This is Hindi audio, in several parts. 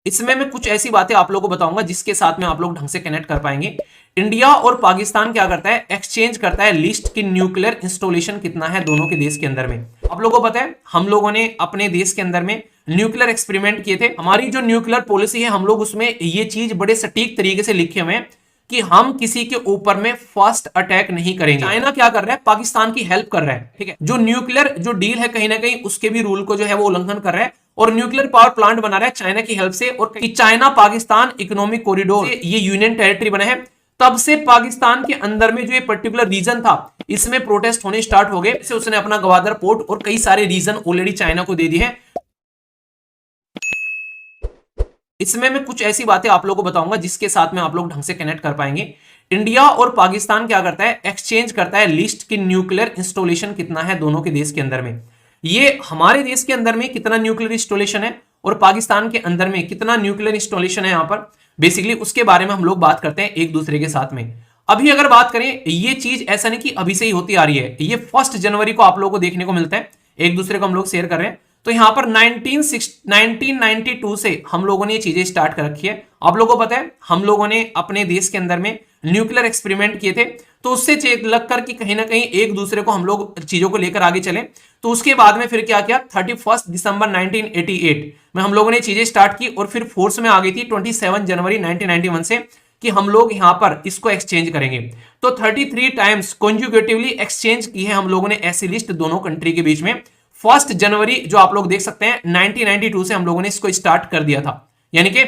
इसमें मैं कुछ ऐसी बातें आप लोगों को बताऊंगा जिसके साथ में आप लोग ढंग से कनेक्ट कर पाएंगे। इंडिया और पाकिस्तान क्या करता है, एक्सचेंज करता है लिस्ट की न्यूक्लियर इंस्टॉलेशन कितना है दोनों के देश के अंदर में। आप लोगों को पता है हम लोगों ने अपने देश के अंदर में न्यूक्लियर एक्सपेरिमेंट किए थे। हमारी जो न्यूक्लियर पॉलिसी है हम लोग उसमें ये चीज बड़े सटीक तरीके से लिखे हुए हैं कि हम किसी के ऊपर में फर्स्ट अटैक नहीं करेंगे। चाइना क्या कर रहा है, पाकिस्तान की हेल्प कर रहा है, ठीक है। जो न्यूक्लियर जो डील है कहीं ना कहीं उसके भी रूल को जो है वो उल्लंघन कर रहा है और न्यूक्लियर पावर प्लांट बना रहा है चाइना की हेल्प से। और चाइना पाकिस्तान इकोनॉमिक कॉरिडोर ये यूनियन टेरिटरी बना है, तब से पाकिस्तान के अंदर में जो ये पर्टिकुलर रीजन था इसमें प्रोटेस्ट होने स्टार्ट हो गए। उसने अपना गवादर पोर्ट और कई सारे रीजन ऑलरेडी चाइना को दे दिए हैं। इसमें मैं कुछ ऐसी बातें आप लोगों को बताऊंगा जिसके साथ में आप लोग ढंग से कनेक्ट कर पाएंगे। इंडिया और पाकिस्तान क्या करता है, एक्सचेंज करता है लिस्ट की न्यूक्लियर इंस्टॉलेशन कितना है दोनों के देश के अंदर में। ये हमारे देश के अंदर में कितना न्यूक्लियर इंस्टॉलेशन है और पाकिस्तान के अंदर में कितना न्यूक्लियर इंस्टॉलेशन है, यहां पर बेसिकली उसके बारे में हम लोग बात करते हैं एक दूसरे के साथ में। अभी अगर बात करें, ये चीज ऐसा नहीं कि अभी से ही होती आ रही है, ये 1 जनवरी को आप लोगों को देखने को मिलता है, एक दूसरे को हम लोग शेयर कर रहे हैं। तो यहां पर 1992 से हम लोगों ने ये चीजें स्टार्ट कर रखी है। आप लोगों को पता है हम लोगों ने अपने देश के अंदर में न्यूक्लियर एक्सपेरिमेंट किए थे, तो उससे लग कर कि कहीं ना कहीं एक दूसरे को हम लोग चीजों को लेकर आगे चले। तो उसके बाद में फिर क्या किया, 31 दिसंबर 1988 में हम लोगों ने चीजें स्टार्ट की और फिर फोर्स में आ गई थी 27 जनवरी 1991 से कि हम लोग यहां पर इसको एक्सचेंज करेंगे। तो 33 टाइम्स कॉन्जुगेटिवली एक्सचेंज की है हम लोगों ने ऐसी लिस्ट दोनों कंट्री के बीच में। 1 जनवरी जो आप लोग देख सकते हैं 1992 से हम लोगों ने इसको स्टार्ट कर दिया था, यानी कि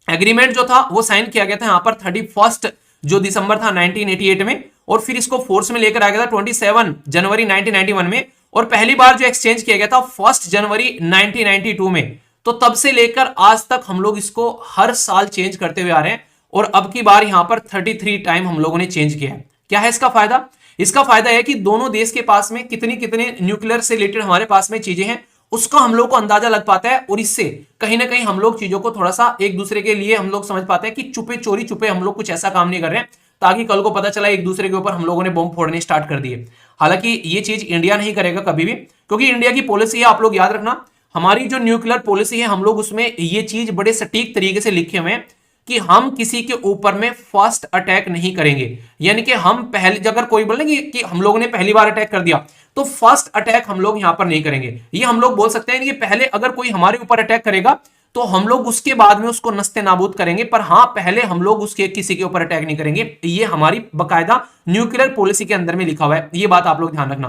एग्रीमेंट जो था वो साइन किया गया था यहां पर 31 जो दिसंबर था 1988 में, और फिर इसको फोर्स में लेकर आ गया था 27 जनवरी 1991 में, और पहली बार जो एक्सचेंज किया गया था 1 जनवरी 1992 में। तो तब से लेकर आज तक हम लोग इसको हर साल चेंज करते हुए आ रहे हैं और अब की बार यहां पर 33 टाइम हम लोगों ने चेंज किया है। क्या है इसका फायदा? इसका फायदा है कि दोनों देश के पास में कितनी कितने न्यूक्लियर से रिलेटेड हमारे पास में चीजें हैं उसका हम लोग को अंदाजा लग पाता है, और इससे कहीं ना कहीं हम लोग चीजों को थोड़ा सा एक दूसरे के लिए हम लोग समझ पाते हैं कि चुपे चोरी चुपे हम लोग कुछ ऐसा काम नहीं कर रहे हैं ताकि कल को पता चला एक दूसरे के ऊपर हम लोगों ने बम फोड़ने स्टार्ट कर दिए। हालांकि ये चीज इंडिया नहीं करेगा कभी भी, क्योंकि इंडिया की पॉलिसी है, आप लोग याद रखना, हमारी जो न्यूक्लियर पॉलिसी है हम लोग उसमें ये चीज बड़े सटीक तरीके से लिखे हुए हैं कि हम किसी के ऊपर में फर्स्ट अटैक नहीं करेंगे। यानी कि हम पहले अगर कोई बोले कि हम लोगों ने पहली बार अटैक कर दिया तो फर्स्ट अटैक हम लोग यहां पर नहीं करेंगे। ये हम लोग बोल सकते हैं कि पहले अगर कोई हमारे ऊपर अटैक करेगा तो हम लोग उसके बाद में उसको नस्ते नाबूद करेंगे, पर हां पहले हम लोग उसके किसी के ऊपर अटैक नहीं करेंगे। ये हमारी बकायदा न्यूक्लियर पॉलिसी के अंदर में लिखा हुआ है, ये बात आप लोग ध्यान रखना।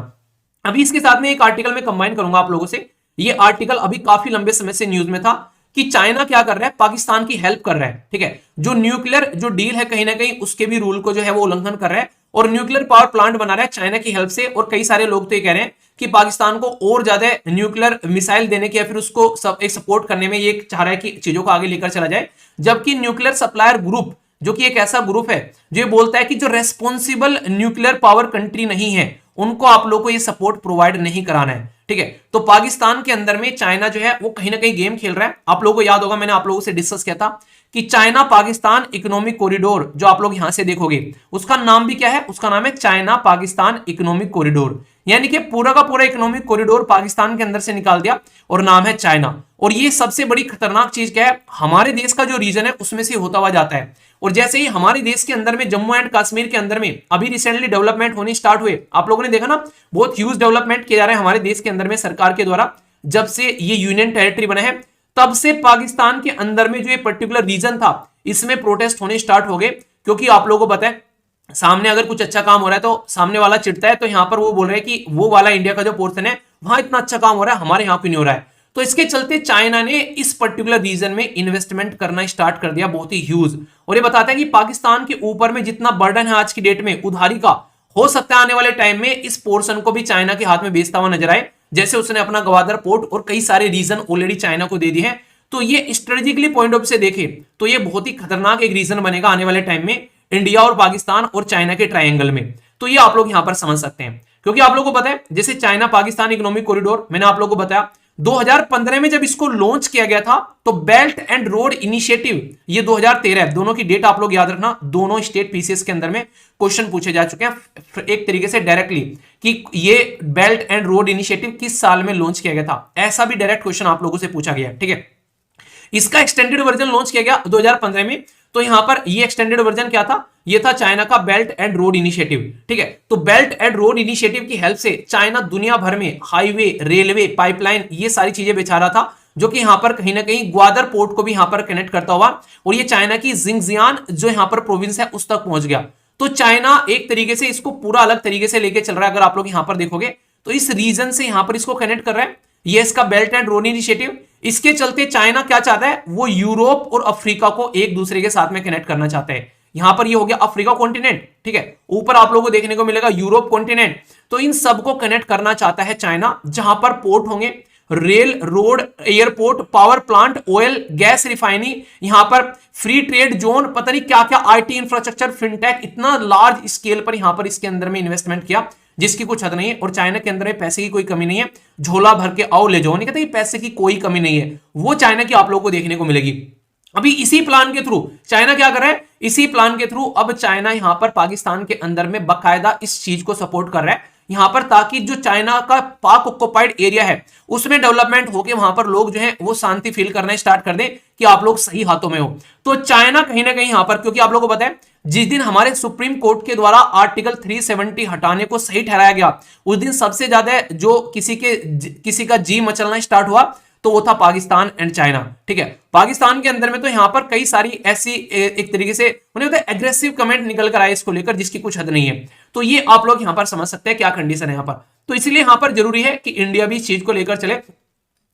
अभी इसके साथ में एक आर्टिकल में कंबाइन करूंगा आप लोगों से। ये आर्टिकल अभी काफी लंबे समय से न्यूज में था कि चाइना क्या कर रहा है, पाकिस्तान की हेल्प कर रहा है, ठीक है। जो न्यूक्लियर जो डील है कहीं ना कहीं उसके भी रूल को जो है वो उल्लंघन कर रहा है और न्यूक्लियर पावर प्लांट बना रहा है चाइना की हेल्प से। और कई सारे लोग तो ये कह रहे हैं कि पाकिस्तान को और ज्यादा न्यूक्लियर मिसाइल देने की या फिर उसको एक सपोर्ट करने में ये चाह रहा है कि चीजों को आगे लेकर चला जाए। जबकि न्यूक्लियर सप्लायर ग्रुप जो कि एक ऐसा ग्रुप है जो ये बोलता है कि जो रेस्पॉन्सिबल न्यूक्लियर पावर कंट्री नहीं है उनको आप लोगों को ये सपोर्ट प्रोवाइड नहीं कराना है, ठीक है। तो पाकिस्तान के अंदर में चाइना जो है वो कहीं ना कहीं गेम खेल रहा है। आप लोगों को याद होगा मैंने आप लोगों से डिस्कस किया था कि चाइना पाकिस्तान इकोनॉमिक कॉरिडोर जो आप लोग यहां से देखोगे उसका नाम भी क्या है, उसका नाम है चाइना पाकिस्तान इकोनॉमिक कॉरिडोर। यानी कि पूरा का पूरा इकोनॉमिक कॉरिडोर पाकिस्तान के अंदर से निकाल दिया और नाम है चाइना। और ये सबसे बड़ी खतरनाक चीज क्या है, हमारे देश का जो रीजन है उसमें से होता हुआ जाता है। और जैसे ही हमारे देश के अंदर में जम्मू एंड कश्मीर के अंदर में अभी रिसेंटली डेवलपमेंट होनी स्टार्ट हुए, आप लोगों ने देखा ना, बहुत ह्यूज डेवलपमेंट किया जा रहा है हमारे देश के अंदर में सरकार के द्वारा। जब से ये यूनियन टेरिटरी बना है तब से पाकिस्तान के अंदर में जो ये पर्टिकुलर रीजन था इसमें प्रोटेस्ट होने स्टार्ट हो गए, क्योंकि आप लोगों को पता है सामने अगर कुछ अच्छा काम हो रहा है तो सामने वाला चिढ़ता है। तो यहां पर वो बोल रहे हैं कि वो वाला इंडिया का जो पोर्शन है वहां इतना अच्छा काम हो रहा है, हमारे यहां क्यों नहीं हो रहा है। तो इसके चलते चाइना ने इस पर्टिकुलर रीजन में इन्वेस्टमेंट करना स्टार्ट कर दिया, बहुत ही ह्यूज। और ये बताता है कि पाकिस्तान के ऊपर में जितना बर्डन है आज की डेट में उधारी का, हो सकता है आने वाले टाइम में इस पोर्शन को भी चाइना के हाथ में बेचता हुआ नजर आए, जैसे उसने अपना गवादर पोर्ट और कई सारे रीजन ऑलरेडी चाइना को दे दिए हैं। तो ये स्ट्रेटेजिकली पॉइंट ऑफ से देखे तो ये बहुत ही खतरनाक एक रीजन बनेगा आने वाले टाइम में इंडिया और पाकिस्तान और चाइना के ट्रायंगल में। तो ये आप लोग यहां पर समझ सकते हैं, क्योंकि आप लोगों को पता है जैसे चाइना पाकिस्तान इकोनॉमिक कॉरिडोर मैंने आप लोगों को बताया 2015 में जब इसको लॉन्च किया गया था तो बेल्ट एंड रोड इनिशिएटिव ये 2013 है। दोनों की डेट आप लोग याद रखना, दोनों स्टेट पीसीएस के अंदर में क्वेश्चन पूछे जा चुके हैं एक तरीके से डायरेक्टली कि ये बेल्ट एंड रोड इनिशिएटिव किस साल में लॉन्च किया गया था, ऐसा भी डायरेक्ट क्वेश्चन आप लोगों से पूछा गया, ठीक है। इसका एक्सटेंडेड वर्जन लॉन्च किया गया 2015 में। तो यहां पर ये एक्सटेंडेड वर्जन क्या था, ये था चाइना का बेल्ट एंड रोड इनिशिएटिव, ठीक है। तो बेल्ट एंड रोड इनिशिएटिव की हेल्प से चाइना दुनिया भर में हाईवे, रेलवे, पाइपलाइन, ये सारी चीजें बिछा रहा था, जो कि यहां पर कहीं ना कहीं ग्वादर पोर्ट को भी यहां पर कनेक्ट करता हुआ, और ये चाइना की जिंगजियान जो यहां पर प्रोविंस है उस तक पहुंच गया। तो चाइना एक तरीके से इसको पूरा अलग तरीके से लेके चल रहा है। अगर आप लोग यहां पर देखोगे तो इस रीजन से यहां पर इसको कनेक्ट कर रहा है, ये इसका बेल्ट एंड रोड इनिशिएटिव। इसके चलते चाइना क्या चाहता है, वो यूरोप और अफ्रीका को एक दूसरे के साथ में कनेक्ट करना चाहता है। यहां पर ये हो गया अफ्रीका कॉन्टिनेंट, ठीक है, ऊपर आप लोगों को देखने को मिलेगा यूरोप कॉन्टिनेंट। तो इन सबको कनेक्ट करना चाहता है चाइना, जहां पर पोर्ट होंगे, rail, road, airport, power plant, oil, gas refinery, यहां पर फ्री ट्रेड जोन, पता नहीं क्या क्या, आईटी इंफ्रास्ट्रक्चर, फिनटेक, इतना लार्ज स्केल पर यहां पर इसके अंदर में इन्वेस्टमेंट किया जिसकी कुछ हद नहीं है। और चाइना के अंदर में पैसे की कोई कमी नहीं है, झोला भर के आओ ले जाओ, नहीं कहते पैसे की कोई कमी नहीं है, वो चाइना की आप लोगों को देखने को मिलेगी। अभी इसी प्लान के थ्रू चाइना क्या कर रहा है, इसी प्लान के थ्रू अब चाइना यहां पर पाकिस्तान के अंदर में बकायदा इस चीज को सपोर्ट कर रहा है यहां पर, ताकि जो चाइना का पाक ऑक्युपाइड एरिया है उसमें डेवलपमेंट होके वहां पर लोग जो है वो शांति फील करना स्टार्ट कर दें कि आप लोग सही हाथों में हो। तो चाइना कहीं ना कहीं यहां पर, क्योंकि आप लोगों को पता है जिस दिन हमारे सुप्रीम कोर्ट के द्वारा आर्टिकल 370 हटाने को सही ठहराया गया, उस दिन सबसे ज्यादा जो किसी का जी मचलना स्टार्ट हुआ तो वो था पाकिस्तान एंड चाइना, ठीक है। पाकिस्तान के अंदर में तो यहां पर कई सारी ऐसी एक तरीके से उन्हें होता है एग्रेसिव कमेंट निकल कर आए इसको लेकर, जिसकी कुछ हद नहीं है। तो ये आप लोग यहां पर समझ सकते हैं क्या कंडीशन है यहां पर। तो इसलिए यहां पर जरूरी है कि इंडिया भी इस चीज को लेकर चले।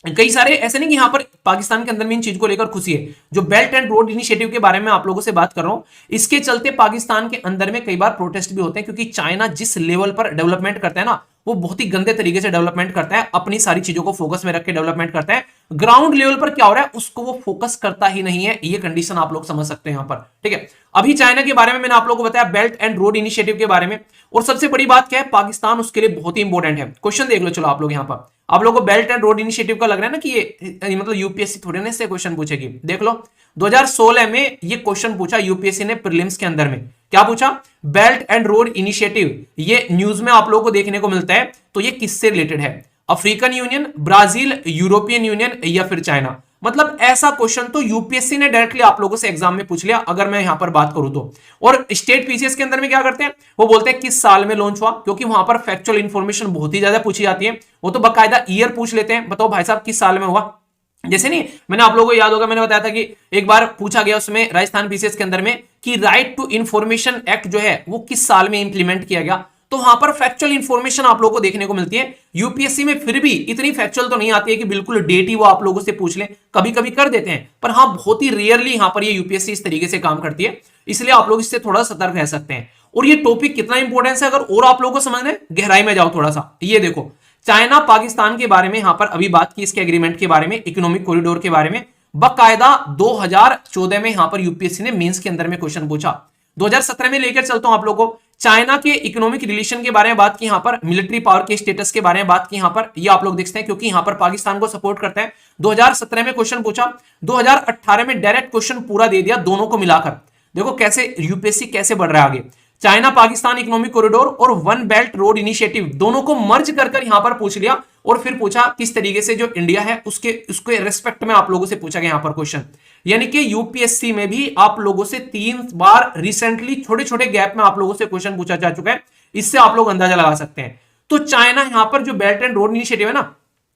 कई सारे ऐसे नहीं कि यहां पर पाकिस्तान के अंदर में इन चीज को लेकर खुशी है। जो बेल्ट एंड रोड इनिशिएटिव के बारे में आप लोगों से बात कर रहा हूं, इसके चलते पाकिस्तान के अंदर में कई बार प्रोटेस्ट भी होते हैं, क्योंकि चाइना जिस लेवल पर डेवलपमेंट करता है ना, वो बहुत ही गंदे तरीके से डेवलपमेंट करता है, अपनी सारी चीजों को फोकस में रख के डेवलपमेंट करता है। ग्राउंड लेवल पर क्या हो रहा है उसको वो फोकस करता ही नहीं है, ये कंडीशन आप लोग समझ सकते हैं यहां पर, ठीक है। अभी चाइना के बारे में मैंने आप लोगों को बताया बेल्ट एंड रोड इनिशिएटिव के बारे में, और सबसे बड़ी बात क्या है, पाकिस्तान उसके लिए बहुत ही इंपॉर्टेंट है। क्वेश्चन देख लो, चलो आप लोग यहां पर, आप लोगों को बेल्ट एंड रोड इनिशिएटिव का लग रहा है ना कि ये मतलब यूपीएससी थोड़े ना इससे क्वेश्चन पूछेगी। देख लो 2016 में ये क्वेश्चन पूछा यूपीएससी ने प्रीलिम्स के अंदर में, क्या पूछा, बेल्ट एंड रोड इनिशिएटिव, ये न्यूज में आप लोगों को देखने को मिलता है। तो ये किससे रिलेटेड है, African union, Brazil, European union या फिर चाइना। मतलब ऐसा क्वेश्चन तो यूपीएससी ने डायरेक्टली आप लोगों से एग्जाम में पूछ लिया, अगर मैं यहां पर बात करूं तो। और स्टेट पीसीएस के अंदर में क्या करते हैं, वो बोलते हैं किस साल में लॉन्च हुआ, क्योंकि वहां पर फैक्चुअल इंफॉर्मेशन बहुत ही ज्यादा पूछी जाती है। वो तो बकायदा ईयर पूछ लेते हैं, बताओ भाई साहब किस साल में हुआ। जैसे नहीं, मैंने आप लोगों को याद होगा, मैंने बताया था कि एक बार पूछा गया उसमें राजस्थान पीसीएस के अंदर में कि राइट टू इंफॉर्मेशन एक्ट जो है वो किस साल में इंप्लीमेंट किया गया। तो वहां पर फैक्चुअल इंफॉर्मेशन आप लोगों को देखने को मिलती है। यूपीएससी में फिर भी इतनी फैक्चुअल तो नहीं आती है कि बिल्कुल डेट ही वो आप लोगों से पूछ ले, कभी कभी कर देते हैं, पर हाँ बहुत ही रेयरली यहां पर ये यूपीएससी इस तरीके से काम करती है, इसलिए आप लोग इससे थोड़ा सतर्क रह सकते हैं। और ये टॉपिक कितना इंपॉर्टेंस है अगर और आप लोगों को समझना है, गहराई में जाओ थोड़ा सा। ये देखो चाइना पाकिस्तान के बारे में यहां पर अभी बात की, इसके एग्रीमेंट के बारे में, इकोनॉमिक कॉरिडोर के बारे में, बकायदा 2014 में यहां पर यूपीएससी ने मेंस के अंदर में क्वेश्चन पूछा। 2017 में लेकर चलता हूं आप लोगों को, चाइना के इकोनॉमिक रिलेशन के बारे में बात की, यहां पर मिलिट्री पावर के स्टेटस के बारे में बात की, यहां पर ये आप लोग देखते हैं क्योंकि यहां पर पाकिस्तान को सपोर्ट करता है। 2017 में क्वेश्चन पूछा, 2018 में डायरेक्ट क्वेश्चन पूरा दे दिया दोनों को मिलाकर। देखो कैसे यूपीएससी कैसे बढ़ रहा है आगे। चाइना पाकिस्तान इकोनॉमिक कॉरिडोर और वन बेल्ट रोड इनिशिएटिव दोनों को मर्ज कर यहां पर पूछ लिया, और फिर पूछा किस तरीके से जो इंडिया है उसके रेस्पेक्ट में आप लोगों से पूछा गया यहां पर क्वेश्चन। यानी कि यूपीएससी में भी आप लोगों से 3 बार रिसेंटली छोटे छोटे गैप में आप लोगों से क्वेश्चन पूछा जा चुका है, इससे आप लोग अंदाजा लगा सकते हैं। तो चाइना यहां पर जो बेल्ट एंड रोड इनिशिएटिव है ना,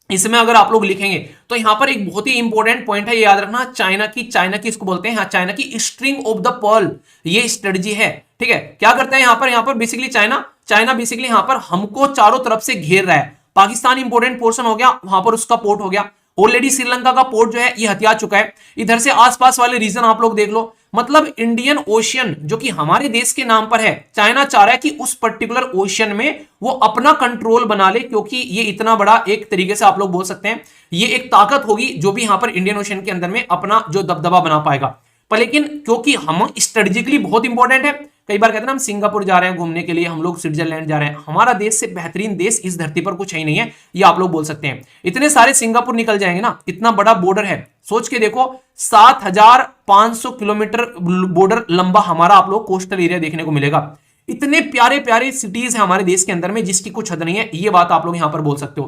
इसमें अगर आप लोग लिखेंगे तो यहां पर एक बहुत ही इंपॉर्टेंट पॉइंट है, ये याद रखना, चाइना की इसको बोलते हैं, चाइना की स्ट्रिंग ऑफ द पर्ल, ये स्ट्रेटजी है, ठीक है। क्या करता है यहां पर बेसिकली चाइना बेसिकली यहां पर हमको चारों तरफ से घेर रहा है। पाकिस्तान इंपोर्टेंट पोर्शन हो गया, वहां पर उसका पोर्ट हो गया, ऑलरेडी श्रीलंका का पोर्ट जो है ये हथिया चुका है। इधर से आसपास वाले रीजन आप लोग देख लो, मतलब इंडियन ओशियन जो कि हमारे देश के नाम पर है, चाइना चाह रहा है कि उस पर्टिकुलर ओशियन में वो अपना कंट्रोल बना ले, क्योंकि ये इतना बड़ा एक तरीके से आप लोग बोल सकते हैं ये एक ताकत होगी जो भी यहां पर इंडियन ओशियन के अंदर में अपना जो दबदबा बना पाएगा। पर लेकिन क्योंकि हम स्ट्रेटेजिकली बहुत इंपॉर्टेंट है, कई बार कहते हैं ना हम सिंगापुर जा रहे हैं घूमने के लिए, हम लोग स्विट्जरलैंड जा रहे हैं, हमारा देश से बेहतरीन देश इस धरती पर कुछ है ही नहीं है, ये आप लोग बोल सकते हैं। इतने सारे सिंगापुर निकल जाएंगे ना, इतना बड़ा बॉर्डर है, सोच के देखो 7500 किलोमीटर बॉर्डर लंबा हमारा आप लोग कोस्टल एरिया देखने को मिलेगा। इतने प्यारे प्यारे सिटीज है हमारे देश के अंदर में जिसकी कुछ हद नहीं है, ये बात आप लोग यहां पर बोल सकते हो।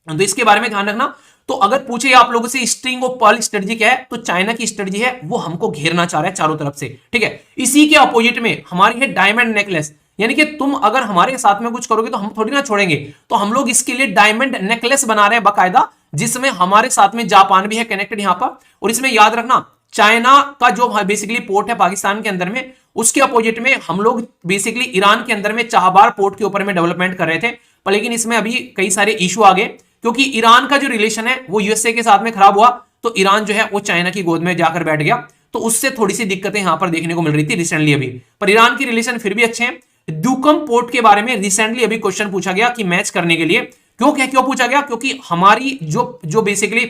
तो इसके बारे में ध्यान रखना। तो अगर पूछे आप लोगों से स्ट्रिंग ऑफ पर्ल स्ट्रेटजी क्या है, तो चाइना की स्ट्रेटजी है वो हमको घेरना चाह रहा है चारों तरफ से, ठीक है। इसी के अपोजिट में हमारी है डायमंड नेकलेस, यानी कि तुम अगर हमारे साथ में कुछ करोगे तो हम थोड़ी ना छोड़ेंगे। तो हम लोग इसके लिए डायमंड नेकलेस बना रहे हैं बाकायदा, जिसमें हमारे साथ में जापान भी है कनेक्टेड यहां पर। और इसमें याद रखना चाइना का जो बेसिकली पोर्ट है पाकिस्तान के अंदर में, उसके अपोजिट में हम लोग बेसिकली ईरान के अंदर में चाहबार पोर्ट के ऊपर में डेवलपमेंट कर रहे थे, पर लेकिन इसमें अभी कई सारे इशू आ गए, क्योंकि ईरान का जो रिलेशन है वो यूएसए के साथ में खराब हुआ, तो ईरान जो है वो चाइना की गोद में जाकर बैठ गया, तो उससे थोड़ी सी दिक्कतें यहां पर देखने को मिल रही थी रिसेंटली अभी। पर ईरान की रिलेशन फिर भी अच्छे हैं। ड्यूकम पोर्ट के बारे में रिसेंटली अभी क्वेश्चन पूछा गया कि मैच करने के लिए, क्यों पूछा गया, क्योंकि हमारी जो बेसिकली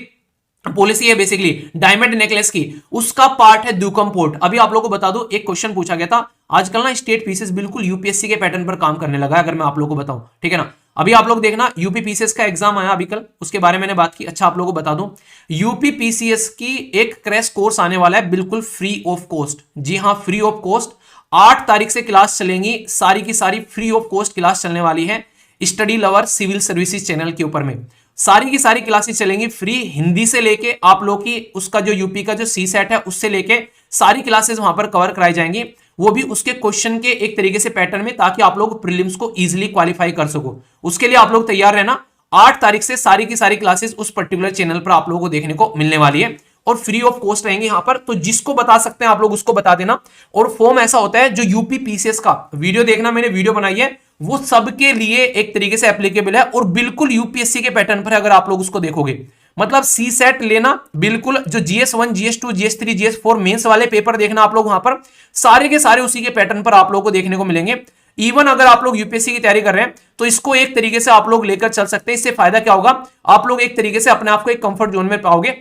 पॉलिसी है बेसिकली डायमंड नेकलेस की, उसका पार्ट है ड्यूकम पोर्ट। अभी आप लोगों को बता दूं, एक क्वेश्चन पूछा गया था आजकल ना, स्टेट पीसीएस बिल्कुल यूपीएससी के पैटर्न पर काम करने लगा है, अगर मैं आप लोगों को बताऊं, ठीक है ना। अभी आप लोग देखना यूपी पीसीएस का एग्जाम आया अभी कल, उसके बारे में मैंने बात की। अच्छा आप लोगों को बता दूं, यूपी पीसीएस की एक क्रैश कोर्स आने वाला है बिल्कुल फ्री ऑफ कॉस्ट। जी हाँ, फ्री ऑफ कॉस्ट 8 तारीख से क्लास चलेंगी, सारी की सारी फ्री ऑफ कॉस्ट क्लास चलने वाली है study lover civil services channel के ऊपर में। सारी की सारी क्लासेस चलेंगी फ्री, हिंदी से लेके आप लोग की उसका जो यूपी का जो सी सेट है उससे लेके सारी क्लासेस वहां पर कवर कराई जाएंगी, वो भी उसके क्वेश्चन के एक तरीके से पैटर्न में, ताकि आप लोग प्रीलिम्स को इजीली क्वालिफाई कर सको। उसके लिए आप लोग तैयार रहना। 8 तारीख से सारी की सारी क्लासेस उस पर्टिकुलर चैनल पर आप लोगों को देखने को मिलने वाली है और फ्री ऑफ कॉस्ट रहेंगे यहां पर। तो जिसको बता सकते हैं आप लोग उसको बता देना। और फॉर्म ऐसा होता है, जो यूपी पीसीएस का वीडियो देखना, मैंने वीडियो बनाई है, वो सबके लिए एक तरीके से एप्लीकेबल है और बिल्कुल यूपीएससी के पैटर्न पर अगर आप लोग उसको देखोगे, मतलब सी सेट लेना बिल्कुल, जो GS1 GS2 GS3 GS4 mains वाले पेपर देखना आप लोग वहां पर, सारे के सारे उसी के पैटर्न पर आप लोगों को देखने को मिलेंगे। इवन अगर आप लोग यूपीएससी की तैयारी कर रहे हैं तो इसको एक तरीके से आप लोग लेकर चल सकते हैं। इससे फायदा क्या होगा, आप लोग एक तरीके से अपने आप को एक कंफर्ट जोन में पाओगे।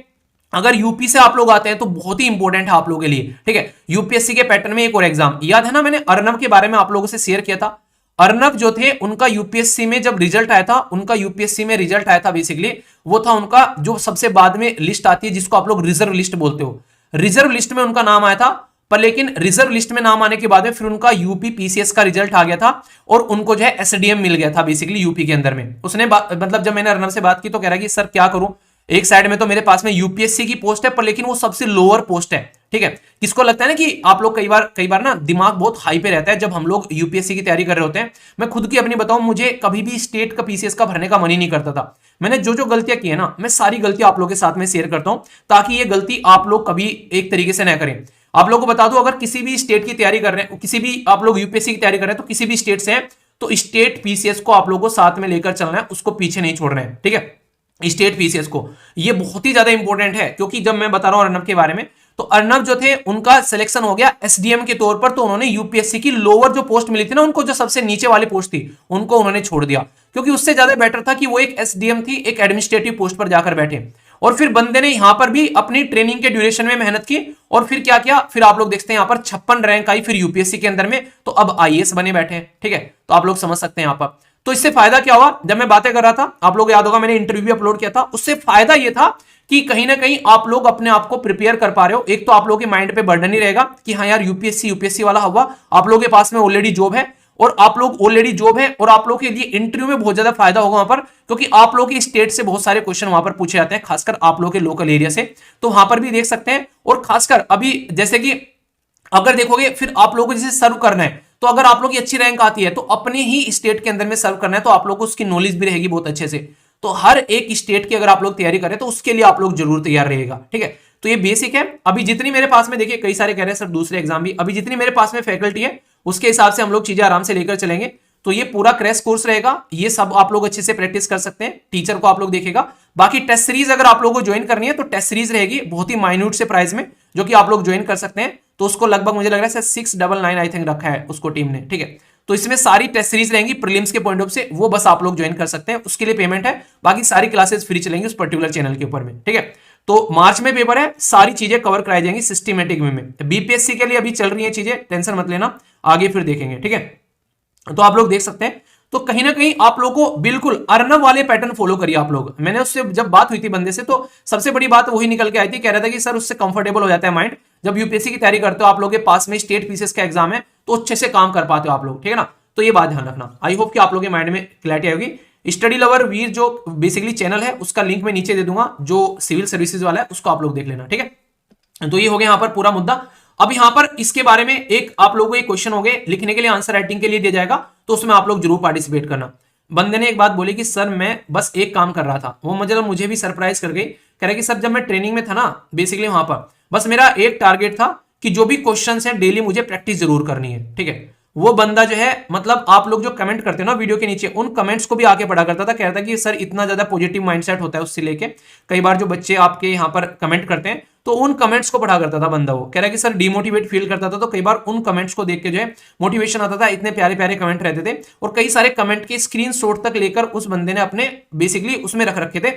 अगर यूपी से आप लोग आते हैं तो बहुत ही इंपॉर्टेंट है आप लोगों के लिए, ठीक है। यूपीएससी के पैटर्न में एक और एग्जाम याद है ना, मैंने अर्नब के बारे में आप लोगों से शेयर किया था। अर्नब जो थे उनका यूपीएससी में जब रिजल्ट आया था, उनका यूपीएससी में रिजल्ट आया था बेसिकली, वो था उनका जो सबसे बाद में लिस्ट आती है जिसको आप लोग रिजर्व लिस्ट बोलते हो, रिजर्व लिस्ट में उनका नाम आया था। पर लेकिन रिजर्व लिस्ट में नाम आने के बाद में फिर उनका यूपी पीसीएस का रिजल्ट आ गया था और उनको जो है एसडीएम मिल गया था बेसिकली यूपी के अंदर में। उसने मतलब जब मैंने अर्नब से बात की तो कह रहा है कि सर क्या करूं, एक साइड में तो मेरे पास में यूपीएससी की पोस्ट है, पर लेकिन वो सबसे लोअर पोस्ट है, ठीक है। किसको लगता है ना कि आप लोग कई बार ना दिमाग बहुत हाई पे रहता है जब हम लोग यूपीएससी की तैयारी कर रहे होते हैं। मैं खुद की अपनी बताऊं, मुझे कभी भी स्टेट का पीसीएस का भरने का मन ही नहीं करता था। मैंने जो गलतियां की है ना, मैं सारी गलतियां आप लोगों के साथ में शेयर करता हूं, ताकि ये गलती आप लोग कभी एक तरीके से न करें। आप लोग को बता दूं, अगर किसी भी स्टेट की तैयारी कर रहे हैं, किसी भी आप लोग यूपीएससी की तैयारी कर रहे हैं, तो किसी भी स्टेट से हैं तो स्टेट पीसीएस को आप लोगों को साथ में लेकर चलना है, उसको पीछे नहीं छोड़ना है, ठीक है। स्टेट पीसीएस को ये बहुत ही ज्यादा इंपॉर्टेंट है, क्योंकि जब मैं बता रहा हूं अर्नब के बारे में, तो अर्नब जो थे उनका सिलेक्शन हो गया एसडीएम के तौर पर, तो उन्होंने यूपीएससी की लोअर जो पोस्ट मिली थी ना उनको, जो सबसे नीचे वाली पोस्ट थी उनको उन्होंने छोड़ दिया, क्योंकि उससे ज्यादा बेटर था कि वो एक एसडीएम थी, एक एडमिनिस्ट्रेटिव पोस्ट पर जाकर बैठे। और फिर बंदे ने यहां पर भी अपनी ट्रेनिंग के ड्यूरेशन में मेहनत की और फिर क्या किया, फिर आप लोग देखते हैं यहां पर 56 रैंक आई फिर यूपीएससी के अंदर में, तो अब आईएएस बने बैठे हैं, ठीक है। तो आप लोग समझ सकते हैं यहां पर। तो इससे फायदा क्या हुआ, जब मैं बातें कर रहा था आप लोग याद होगा मैंने इंटरव्यू अपलोड किया था, उससे फायदा यह था कि कहीं ना कहीं आप लोग अपने आप को प्रिपेयर कर पा रहे हो। एक तो आप लोगों के माइंड पे बर्डन नहीं रहेगा कि हाँ यार यूपीएससी वाला हुआ, आप लोगों के पास में ऑलरेडी जॉब है और आप लोग ऑलरेडी जॉब है, और आप लोगों के लिए इंटरव्यू में बहुत ज्यादा फायदा होगा वहां पर, क्योंकि आप लोगों के स्टेट से बहुत सारे क्वेश्चन वहां पर पूछे जाते हैं, खासकर आप लोगों के लोकल एरिया से, तो वहां पर भी देख सकते हैं। और खासकर अभी जैसे कि अगर देखोगे फिर आप लोगों को जैसे सर्व करना है, तो अगर आप लोग की अच्छी रैंक आती है तो अपने ही स्टेट के अंदर में सर्व करना है, तो आप लोगों को उसकी नॉलेज भी रहेगी बहुत अच्छे से। तो हर एक स्टेट की अगर आप लोग तैयारी करें तो उसके लिए आप लोग जरूर तैयार रहेगा, ठीक है। तो ये बेसिक है। अभी जितनी मेरे पास में, देखिए कई सारे कह रहे हैं सर दूसरे एग्जाम भी, अभी जितनी मेरे पास में फैकल्टी है उसके हिसाब से हम लोग चीजें आराम से लेकर चलेंगे। तो ये पूरा क्रैश कोर्स रहेगा, ये सब आप लोग अच्छे से प्रैक्टिस कर सकते हैं, टीचर को आप लोग देखेगा। बाकी टेस्ट सीरीज अगर आप लोगों को ज्वाइन करनी है तो टेस्ट सीरीज रहेगी बहुत ही माइन्यूट से प्राइस में, जो कि आप लोग ज्वाइन कर सकते हैं। तो उसको लगभग मुझे लग रहा है 699 आई थिंक रखा है उसको टीम ने, ठीक है। तो इसमें सारी टेस्ट सीरीज रहेंगी प्रीलिम्स के पॉइंट ऑफ से, वो बस आप लोग ज्वाइन कर सकते हैं, उसके लिए पेमेंट है। बाकी सारी क्लासेस फ्री चलेंगी उस पर्टिकुलर चैनल के ऊपर में, ठीक है। तो मार्च में पेपर है, सारी चीजें कवर कराई जाएंगी सिस्टमेटिक वे में। बीपीएससी के लिए अभी चल रही है चीजें, टेंशन मत लेना, आगे फिर देखेंगे, ठीक है। तो आप लोग देख सकते हैं। तो कहीं ना कहीं आप लोगों को बिल्कुल अर्नब वाले पैटर्न फॉलो करिए आप लोग। मैंने उससे जब बात हुई थी बंदे से, तो सबसे बड़ी बात वही निकल के आई थी, कह रहा था कि सर उससे कंफर्टेबल हो जाता है माइंड, जब यूपीएससी की तैयारी करते हो आप लोग के पास में स्टेट पीसीएस का एग्जाम है तो अच्छे से काम कर पाते हो आप लोग, ठीक है ना। तो ये बात ध्यान रखना। आई होप कि आप लोगों के माइंड में क्लैरिटी आएगी। स्टडी लवर वीर जो बेसिकली चैनल है उसका लिंक मैं नीचे दे दूंगा, जो सिविल सर्विसेज वाला है उसको आप लोग देख लेना, ठीक है। तो ये हो गया यहाँ पर पूरा मुद्दा। अब यहाँ पर इसके बारे में एक आप लोगों को एक क्वेश्चन हो गए लिखने के लिए, आंसर राइटिंग के लिए दिया जाएगा, तो उसमें आप लोग जरूर पार्टिसिपेट करना। बंदे ने एक बात बोली कि सर मैं बस एक काम कर रहा था, वो मुझे भी सरप्राइज कर गई। कह रहे कि सर जब मैं ट्रेनिंग में था ना बेसिकली वहां पर बस मेरा एक टारगेट था कि जो भी क्वेश्चंस हैं डेली मुझे प्रैक्टिस जरूर करनी है, ठीक है। वो बंदा जो है मतलब आप लोग जो कमेंट करते हो ना वीडियो के नीचे, उन कमेंट्स को भी आके पढ़ा करता था। कहता था कि सर इतना ज्यादा पॉजिटिव माइंडसेट होता है उससे लेके, कई बार जो बच्चे आपके यहाँ पर कमेंट करते हैं तो उन कमेंट्स को पढ़ा करता था बंदा। वो कह रहा है कि सर डिमोटिवेट फील करता था, तो कई बार उन कमेंट्स को देख के जो है मोटिवेशन आता था। इतने प्यारे प्यारे कमेंट रहते थे और कई सारे कमेंट के स्क्रीनशॉट तक लेकर उस बंदे ने अपने बेसिकली उसमें रख रखे थे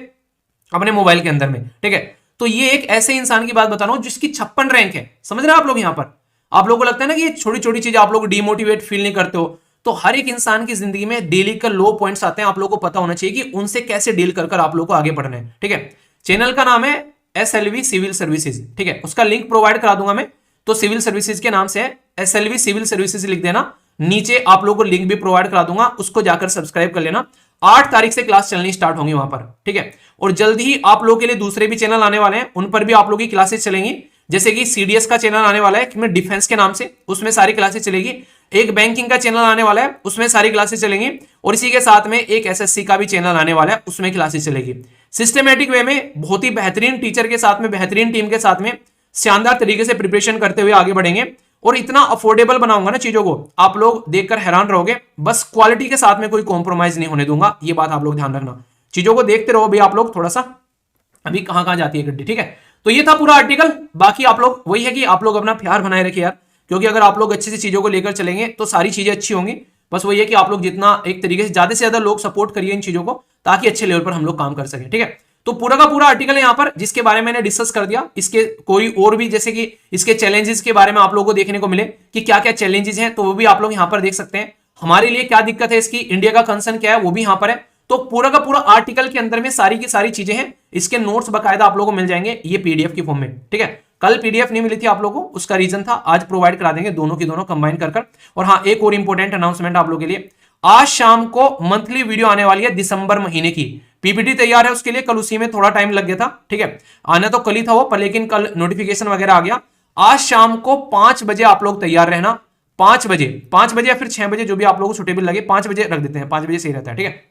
अपने मोबाइल के अंदर में, ठीक है। तो ये एक ऐसे इंसान की बात बता रहा हूं जिसकी 56 रैंक है, समझ रहे हैं आप लोग। यहाँ पर आप लोगों को लगता है ना कि ये छोटी छोटी चीजें आप लोग डिमोटिवेट फील नहीं करते हो, तो हर एक इंसान की जिंदगी में डेली का लो पॉइंट्स आते हैं, आप लोगों को पता होना चाहिए कि उनसे कैसे डील कर आप लोगों को आगे बढ़ना है, ठीक है। चैनल का नाम है SLV सिविल सर्विसेज, ठीक है, उसका लिंक प्रोवाइड करा दूंगा मैं। तो सिविल सर्विसेज के नाम से है SLV सिविल सर्विसेज लिख देना, नीचे आप लोगों को लिंक भी प्रोवाइड करा दूंगा, उसको जाकर सब्सक्राइब कर लेना। 8 तारीख से क्लास चलनी स्टार्ट होंगी वहां पर, ठीक है। और जल्दी ही आप लोगों के लिए दूसरे भी चैनल आने वाले हैं, उन पर भी आप लोगों की क्लासेस चलेंगी। जैसे कि CDS का चैनल आने वाला है डिफेंस के नाम से, उसमें सारी क्लासेस चलेगी। एक बैंकिंग का चैनल आने वाला है, उसमें सारी क्लासेस चलेंगी। और इसी के साथ में एक SSC का भी चैनल आने वाला है, उसमें क्लासेस चलेगी। सिस्टमेटिक वे में बहुत ही बेहतरीन टीचर के साथ में, बेहतरीन टीम के साथ में शानदार तरीके से प्रिपरेशन करते हुए आगे बढ़ेंगे। और इतना अफोर्डेबल बनाऊंगा ना चीजों को, आप लोग देखकर हैरान रहोगे। बस क्वालिटी के साथ में कोई कॉम्प्रोमाइज नहीं होने दूंगा, ये बात आप लोग ध्यान रखना। चीजों को देखते रहो भी आप लोग थोड़ा सा, अभी कहां कहां जाती है गड्डी, ठीक है। तो ये था पूरा आर्टिकल। बाकी आप लोग वही है कि आप लोग अपना प्यार बनाए रखिए यार, क्योंकि अगर आप लोग अच्छे से चीजों को लेकर चलेंगे तो सारी चीजें अच्छी होंगी। बस वही है कि आप लोग जितना एक तरीके से ज्यादा लोग सपोर्ट करिए इन चीजों को, ताकि अच्छे लेवल पर हम लोग काम कर सकें, ठीक है। तो पूरा का पूरा आर्टिकल है यहाँ पर, जिसके बारे में मैंने डिस्कस कर दिया। इसके कोई और भी जैसे कि इसके चैलेंजेस के बारे में आप लोगों को देखने को मिले कि क्या क्या चैलेंजेस हैं, तो वो भी आप लोग यहाँ पर देख सकते हैं। हमारे लिए क्या दिक्कत है इसकी, इंडिया का कंसर्न क्या है, वो भी यहाँ पर है। तो पूरा का पूरा आर्टिकल के अंदर में सारी की सारी चीजें हैं। इसके नोट्स बकायदा आप लोगों को मिल जाएंगे ये PDF की फॉर्म में, ठीक है। कल PDF नहीं मिली थी आप लोगों को, उसका रीजन था, आज प्रोवाइड करा देंगे दोनों की दोनों कंबाइन कर। और हाँ, एक और इंपॉर्टेंट अनाउंसमेंट आप लोगों के लिए, आज शाम को मंथली वीडियो आने वाली है दिसंबर महीने की। PPT तैयार है उसके लिए, कल उसी में थोड़ा टाइम लग गया था, ठीक है। आना तो कल ही था वो, पर लेकिन कल नोटिफिकेशन वगैरह आ गया। आज शाम को 5 बजे आप लोग तैयार रहना। 5 बजे या फिर 6 बजे, जो भी आप लोगों को सुटेबल लगे। 5 बजे रख देते हैं, 5 बजे सही रहता है, ठीक है।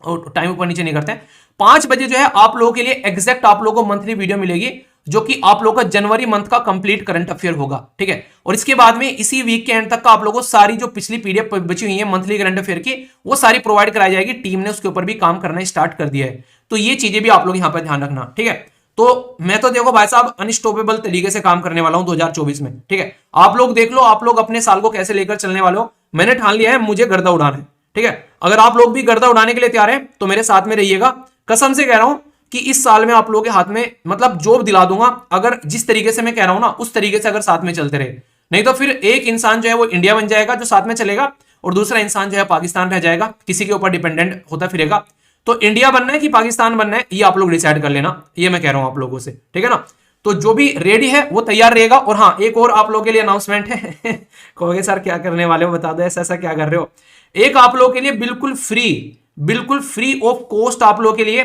और टाइम ऊपर नीचे नहीं करते हैं। 5 बजे जो है आप लोगों के लिए एग्जैक्ट आप लोगों को मंथली वीडियो मिलेगी, जो कि आप लोगों का जनवरी मंथ का कंप्लीट करंट अफेयर होगा, ठीक है। और इसके बाद में इसी वीक के एंड तक का आप लोगों को सारी जो पिछली PDF बची हुई है मंथली करंट अफेयर की, वो सारी प्रोवाइड कराई जाएगी। टीम ने उसके ऊपर भी काम करना स्टार्ट कर दिया है, तो ये चीजें भी आप लोग यहाँ पर ध्यान रखना, ठीक है। तो मैं तो देखो भाई साहब अनस्टॉपेबल तरीके से काम करने वाला हूं 2024 में, ठीक है। आप लोग देख लो आप लोग अपने साल को कैसे लेकर चलने वाले हो। मैंने ठान लिया है मुझे गर्दा उड़ाना है, ठीक है। अगर आप लोग भी गर्दा उड़ाने के लिए तैयार हैं तो मेरे साथ में रहिएगा। कसम से कह रहा हूं कि इस साल में आप लोगों के हाथ में मतलब जॉब दिला दूंगा, अगर जिस तरीके से मैं कह रहा हूं ना उस तरीके से अगर साथ में चलते रहे। नहीं तो फिर एक इंसान जो है वो इंडिया बन जाएगा जो साथ में चलेगा, और दूसरा इंसान जो है पाकिस्तान रह जाएगा, किसी के ऊपर डिपेंडेंट होता फिरेगा। तो इंडिया बनना है कि पाकिस्तान बनना है, ये आप लोग डिसाइड कर लेना, ये मैं कह रहा हूं आप लोगों से, ठीक है ना। तो जो भी रेडी है वो तैयार रहेगा। और हाँ, एक और आप लोगों के लिए अनाउंसमेंट है कहोगे सर क्या करने वाले हो, बता दो ऐसा क्या कर रहे हो। एक आप लोगों के लिए बिल्कुल फ्री ऑफ कॉस्ट आप लोगों के लिए,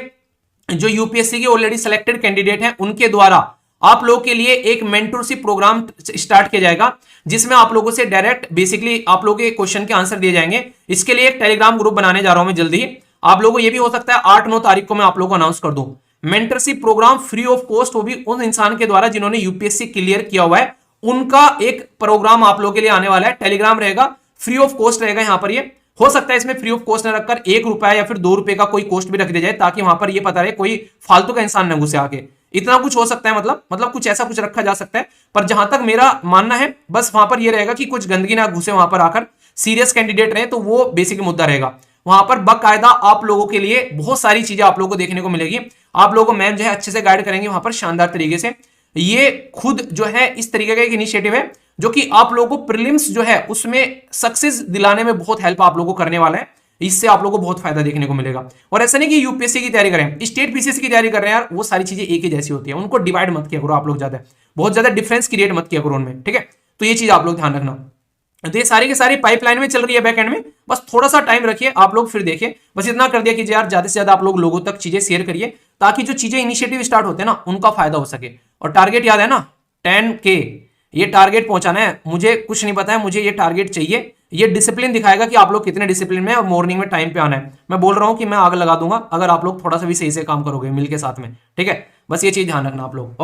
जो UPSC के ऑलरेडी सिलेक्टेड कैंडिडेट हैं उनके द्वारा आप लोगों के लिए एक मेंटरशिप प्रोग्राम स्टार्ट किया जाएगा, जिसमें आप लोगों से डायरेक्ट बेसिकली आप लोगों के क्वेश्चन के आंसर दिए जाएंगे। इसके लिए एक टेलीग्राम ग्रुप बनाने जा रहा हूं मैं जल्दी ही। आप लोगों को ये भी हो सकता है 8-9 तारीख को मैं आप लोगों को अनाउंस कर दूं। Mentorship programme free of cost, वो भी उन इंसान के द्वारा जिन्होंने UPSC क्लियर किया हुआ है, उनका एक प्रोग्राम आप लोगों के लिए आने वाला है। टेलीग्राम रहेगा, फ्री ऑफ कॉस्ट रहेगा। यहां पर ये हो सकता है इसमें फ्री ऑफ कॉस्ट न रखकर 1 रुपया या फिर 2 रुपए का कोई कॉस्ट भी रख दिया जाए, ताकि वहां पर ये पता रहे कोई फालतू का इंसान न घुसे आके। इतना कुछ हो सकता है, मतलब कुछ ऐसा कुछ रखा जा सकता है। पर जहां तक मेरा मानना है बस वहां पर ये रहेगा कि कुछ गंदगी ना घुसे वहां पर आकर, सीरियस कैंडिडेट रहे, तो वो बेसिक मुद्दा रहेगा। वहां पर बाकायदा आप लोगों के लिए बहुत सारी चीजें आप लोगों को देखने को मिलेगी। आप लोगों को मैम जो है अच्छे से गाइड करेंगे वहां पर शानदार तरीके से। ये खुद जो है इस तरीके का एक इनिशिएटिव है जो कि आप लोगों को प्रीलिम्स जो है उसमें सक्सेस दिलाने में बहुत हेल्प आप लोगों को करने वाला है। इससे आप लोगों को बहुत फायदा देखने को मिलेगा। और ऐसा नहीं कि UPSC की तैयारी करें, स्टेट PCS की तैयारी कर रहे हैं यार, वो सारी चीजें एक ही जैसी होती है, उनको डिवाइड मत किया करो आप लोग, बहुत ज्यादा डिफरेंस क्रिएट मत किया करो उनमें, ठीक है। तो ये चीज आप लोग ध्यान रखना। तो ये सारी की सारी पाइपलाइन में चल रही है बैकएंड में। बस थोड़ा सा टाइम रखिए आप लोग, फिर देखिए। बस इतना कर दिया कीजिए यार, ज्यादा से ज्यादा आप लोग लोगों तक चीजें शेयर करिए, ताकि जो चीजें इनिशिएटिव स्टार्ट होते हैं ना उनका फायदा हो सके। और टारगेट याद है ना, 10K, ये टारगेट पहुंचाना है। मुझे कुछ नहीं पता है, मुझे ये टारगेट चाहिए। ये डिसिप्लिन दिखाएगा कि आप लोग कितने डिसिप्लिन में, और मॉर्निंग में टाइम पे आना है। मैं बोल रहा हूं कि मैं आग लगा दूंगा अगर आप लोग थोड़ा सा भी सही से काम करोगे मिलके साथ में, ठीक है। बस ये चीज ध्यान रखना आप लोग, ओके।